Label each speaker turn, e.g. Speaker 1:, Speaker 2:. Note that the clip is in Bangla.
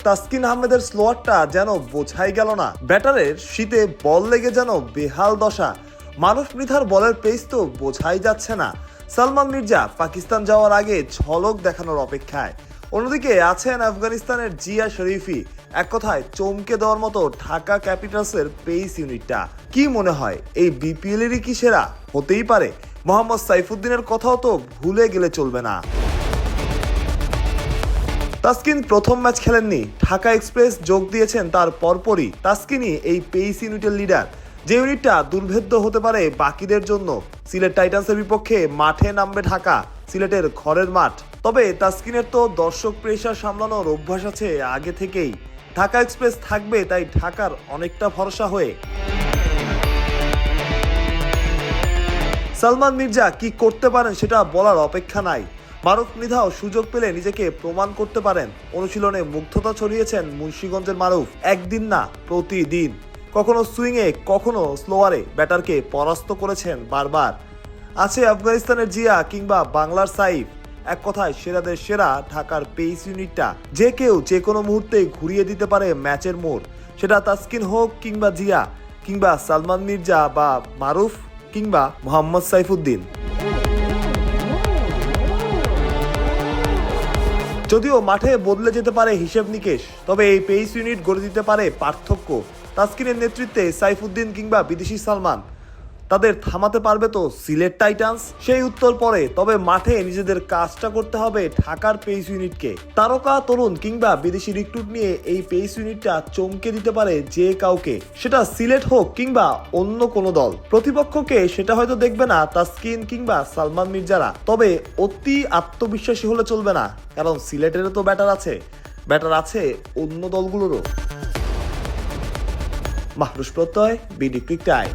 Speaker 1: তাসকিন আহমেদের স্লোয়ারটা যেন বোঝাই গেল না। ব্যাটারের শীতে বল লেগে যেন বেহাল দশা। মারুফ মৃধার বলের পেস তো বোঝাই যাচ্ছে না। সালমান মির্জা পাকিস্তান যাওয়ার আগে ঝলক দেখানোর অপেক্ষায়। অন্যদিকে আছেন আফগানিস্তানের জিয়া শরীফি। এক কথায় চমকে দেওয়ার মতো ঢাকা ক্যাপিটালসের পেস ইউনিটটা। কি মনে হয় এই বিপিএলেরই কি সেরা? হতেই পারে। মোহাম্মদ সাইফুদ্দিনের কথাও তো ভুলে গেলে চলবে না। তাসকিন প্রথম ম্যাচ খেলেননি, ঢাকা এক্সপ্রেস যোগ দিয়েছেন তার পরপরই। তাসকিনই এই পেস ইউনিটের লিডার, যে ইউনিটটা দুর্ভেদ্য হতে পারে বাকিদের জন্য। সিলেট টাইটান্সের বিপক্ষে মাঠে নামবে ঢাকা, সিলেটের ঘরের মাঠ। তবে তাসকিনের তো দর্শক প্রেসার সামলানোর অভ্যাস আছে আগে থেকেই। ঢাকা এক্সপ্রেস থাকবে তাই ঢাকার অনেকটা ভরসা হয়ে। সালমান মির্জা কি করতে পারেন সেটা বলার অপেক্ষা নাই। মারুফ মৃধাও সুযোগ পেলে নিজেকে প্রমাণ করতে পারেন। অনুশীলনে মুগ্ধতা ছড়িয়েছেন মুন্সিগঞ্জের মারুফ। একদিন না, প্রতিদিন। কখনো সুইংয়ে, কখনো স্লোয়ারে ব্যাটারকে পরাস্ত করেছেন বারবার। আছে আফগানিস্তানের জিয়া কিংবা বাংলার সাইফ। এক কথায় সেরাদের সেরা ঢাকার পেস ইউনিটটা। যে কেউ যে কোনো মুহূর্তে ঘুরিয়ে দিতে পারে ম্যাচের মোড়। সেটা তাসকিন হোক কিংবা জিয়া, কিংবা সালমান মির্জা বা মারুফ, কিংবা মোহাম্মদ সাইফুদ্দিন। যদিও মাঠে বদলে যেতে পারে হিসেব নিকেশ, তবে এই পেস ইউনিট গড়ে দিতে পারে পার্থক্য। তাসকিনের নেতৃত্বে সাইফুদ্দিন কিংবা বিদেশি সালমান, তাদের থামাতে পারবে তো সিলেট টাইটান্স? সেই উত্তর পরে। তবে মাঠে নিজেদের কাজটা করতে হবে ঢাকার পেস ইউনিটকে। তারকা, তরুণ কিংবা বিদেশি রিক্রুট নিয়ে এই পেস ইউনিটটা চমকে দিতে পারে যে কাউকে। সেটা সিলেট হোক কিংবা অন্য কোনো দল। প্রতিপক্ষকে সেটা হয়তো দেখবে না তাসকিন কিংবা সালমান মির্জারা, তবে অতি আত্মবিশ্বাসী হলে চলবে না, কারণ সিলেটেরও তো ব্যাটার আছে অন্য দলগুলোরও। মাহরুষ প্রত্যয়, বিডি ক্রিক টাইম।